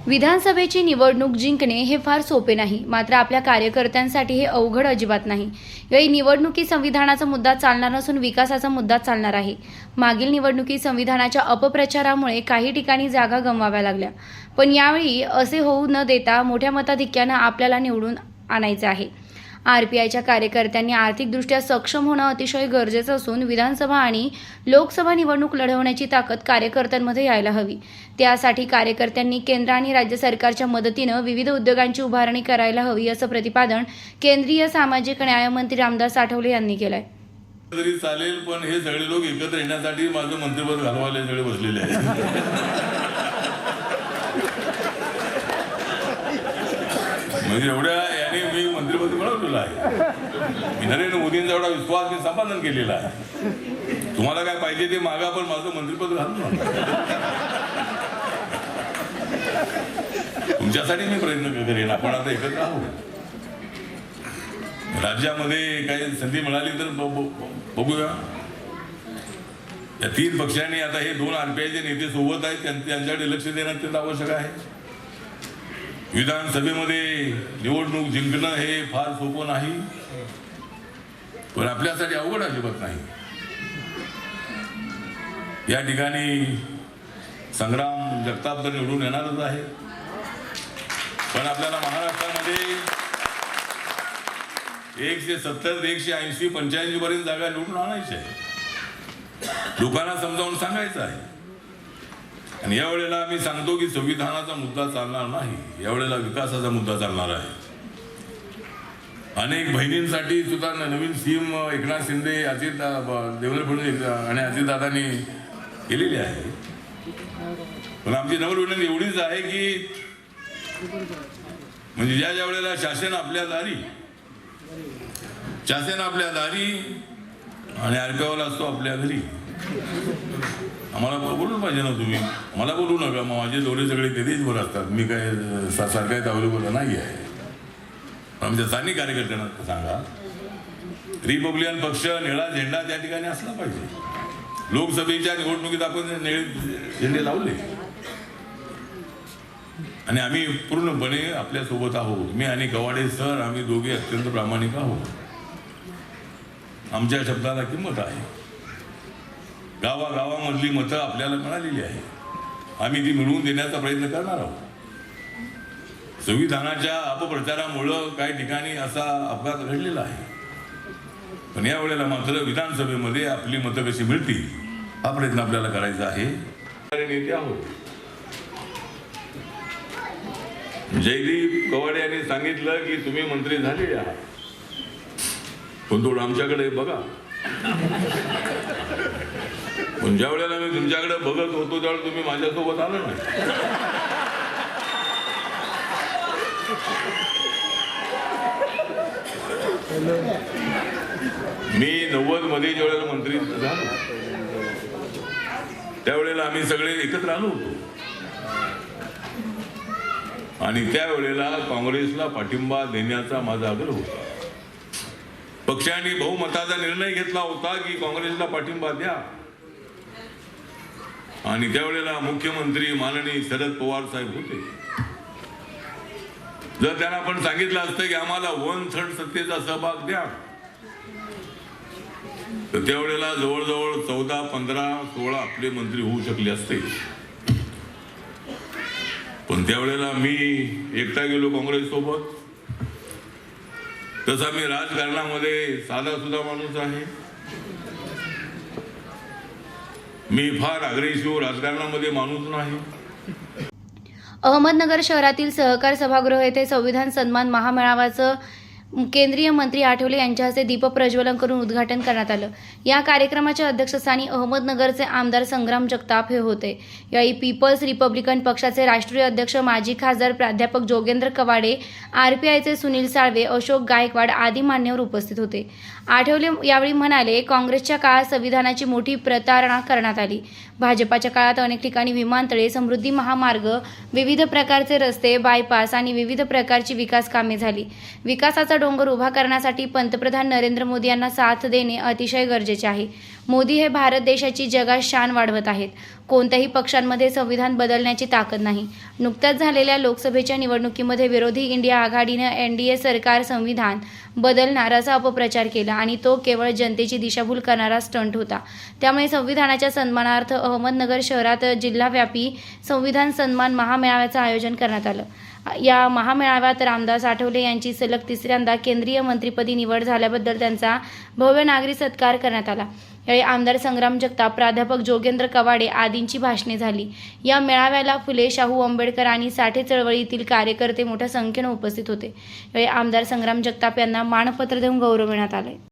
विधानसभेची निवडणूक जिंकणे हे फार सोपे नाही, मात्र आपल्या कार्यकर्त्यांसाठी हे अवघड अजिबात नाही। याही निवडणुकीत संविधानाचा मुद्दा चालणार नसून विकासाचा मुद्दा चालणार आहे। मागील निवडणुकीत संविधानाच्या अपप्रचारामुळे काही ठिकाणी जागा गमवाव्या लागल्या, पण यावेळी असे होऊ न देता मोठ्या मताधिक्याने आपल्याला निवडून आणायचे आहे। आरपीआयच्या कार्यकर्त्यांनी आर्थिकदृष्ट्या सक्षम होणं अतिशय गरजेचं असून विधानसभा आणि लोकसभा निवडणूक लढवण्याची ताकद कार्यकर्त्यांमध्ये यायला हवी। त्यासाठी कार्यकर्त्यांनी केंद्र आणि राज्य सरकारच्या मदतीनं विविध उद्योगांची उभारणी करायला हवी, असं प्रतिपादन केंद्रीय सामाजिक न्याय मंत्री रामदास आठवले यांनी केलंय। तरी चालेल, पण हे सगळे लोक एकत्र येण्यासाठी माझं मंत्रिपद घालवायला सगळे बसलेले आहेत। म्हणजे एवढ्या याने मी मंत्रिपद मिळवलेलं आहे। नरेंद्र मोदींचा एवढा विश्वास मी संपादन केलेला आहे। तुम्हाला काय पाहिजे ते मागा, पण माझं मंत्रिपद घालून तुमच्यासाठी मी प्रयत्न करेन। आपण आता एकत्र आहोत। राज्यामध्ये काही संधी मिळाली तर बघूया। या तीन पक्षांनी आता हे दोन आरपीआयचे नेते सोबत आहेत, त्यांच्याकडे लक्ष देणं अत्यंत आवश्यक आहे। विधानसभेमध्ये निवडणूक जिंकणं हे फार सोपं नाही, पण आपल्यासाठी अवघड अजिबात नाही। या ठिकाणी संग्राम जगताप तर निवडून येणारच आहे, पण आपल्याला महाराष्ट्रामध्ये 170 180 85 पर्यंत जागा निवडून आणायच्या आहे। लोकांना समजावून सांगायचं आहे। आणि यावेळेला मी सांगतो की संविधानाचा मुद्दा चालणार नाही, यावेळेला विकासाचा मुद्दा चालणार आहे। अनेक बहिणींसाठी सुद्धा नवीन स्कीम एकनाथ शिंदे, देवेंद्र फडणवीस आणि अजितदादांनी केलेली आहे। पण आमची नम्र विनंती एवढीच आहे की म्हणजे ज्या वेळेला शासन आपल्या दारी आणि आरपीआयला असतो आपल्या घरी, आम्हाला बोलून पाहिजे ना। तुम्ही मला बोलू नका, माझे दौरे सगळे तिथेच बरं असतात। मी काय सरकारी अवेलेबल नाही आहे। आमच्या स्थानिक कार्यकर्त्यांना सांगा, रिपब्लिकन पक्ष निळा झेंडा त्या ठिकाणी असला पाहिजे। लोकसभेच्या निवडणुकीत आपण निळे झेंडे लावले आणि आम्ही पूर्णपणे आपल्या सोबत आहोत। मी आणि गवाडे सर, आम्ही दोघे अत्यंत प्रामाणिक आहोत। आमच्या शब्दाला किंमत आहे। गावागावामधली मतं आपल्याला मिळालेली आहे, आम्ही ती मिळवून देण्याचा प्रयत्न करणार आहोत। संविधानाच्या अपप्रचारामुळं काही ठिकाणी असा अपघात घडलेला आहे, पण यावेळेला मात्र विधानसभेमध्ये आपली मतं कशी मिळतील हा प्रयत्न आपल्याला करायचा आहे। नेते आहोत। जयदीप कवाडे यांनी सांगितलं की तुम्ही मंत्री झालेले आहात, पण थोडं आमच्याकडे बघा। पण ज्या वेळेला मी तुमच्याकडे बघत होतो त्यावेळेला तुम्ही माझ्यासोबत आलो नाही। मी 90 मध्ये ज्या वेळेला मंत्री झालो त्यावेळेला आम्ही सगळे एकत्र आलो होतो आणि त्यावेळेला काँग्रेसला पाठिंबा देण्याचा माझा आग्रह होता। पक्षाने बहुमताचा निर्णय घेतला होता की काँग्रेसला पाठिंबा द्या आणि त्यावेळेला मुख्यमंत्री माननीय शरद पवार साहेब होते। जर त्यांना आपण सांगितलं असतं की आम्हाला 1/3 सत्तेचा सहभाग द्या, तर त्यावेळेला जवळजवळ 14 15 16 आपले मंत्री होऊ शकले असते। पण त्यावेळेला मी एकटा गेलो काँग्रेस सोबत। तसा मी राजकारणामध्ये साधा सुद्धा माणूस आहे। मी फार अग्रेसिव्ह राजकारणामध्ये माणूस नाही। अहमदनगर शहरातील सहकार सभागृह येथे संविधान सन्मान महामेळाव्याचं केंद्रीय मंत्री आठवले यांच्या हस्ते दीप प्रज्वलन करून उद्घाटन करण्यात आलं। या कार्यक्रमाच्या अध्यक्षस्थानी अहमदनगरचे आमदार संग्राम जगताप हे होते। यावेळी पीपल्स रिपब्लिकन पक्षाचे राष्ट्रीय अध्यक्ष माजी खासदार प्राध्यापक जोगेंद्र कवाडे, आरपीआयचे सुनील साळवे, अशोक गायकवाड आदी मान्यवर उपस्थित होते। आठवले यावेळी म्हणाले, काँग्रेसच्या काळात संविधानाची मोठी प्रतारणा करण्यात आली। भाजपाच्या काळात अनेक ठिकाणी विमानतळे, समृद्धी महामार्ग, विविध प्रकारचे रस्ते, बायपास आणि विविध प्रकारची विकास कामे झाली। विकासाचा डोंगर उभा करण्यासाठी पंतप्रधान नरेंद्र मोदी यांना साथ देणे अतिशय गरजेचे आहे। मोदी हे भारत देशाची जगात शान वाढवत आहेत. कोणत्याही पक्षांमध्ये संविधान बदलण्याची ताकद नाही. नुकत्याच झालेल्या लोकसभेच्या निवडणुकीमध्ये विरोधी इंडिया आघाडीनं NDA सरकार संविधान बदलणार असा अपप्रचार केला आणि तो केवळ जनतेची दिशाभूल करणारा स्टंट होता. त्यामुळे संविधानाच्या सन्मानार्थ अहमदनगर शहरात जिल्हाव्यापी संविधान सन्मान महामेळाव्याचं आयोजन करण्यात आलं. या महामेळाव्यात रामदास आठवले यांची सलग तिसऱ्यांदा केंद्रीय मंत्रिपदी निवड झाल्याबद्दल त्यांचा भव्य नागरी सत्कार करण्यात आला. यावेळी आमदार संग्राम जगताप, प्राध्यापक जोगेंद्र कवाडे आदींची भाषणे झाली. या मेळाव्याला फुले, शाहू आंबेडकर आणि साठे चळवळीतील कार्यकर्ते मोठ्या संख्येने उपस्थित होते. यावेळी आमदार संग्राम जगताप यांना मानपत्र देऊन गौरवण्यात आले.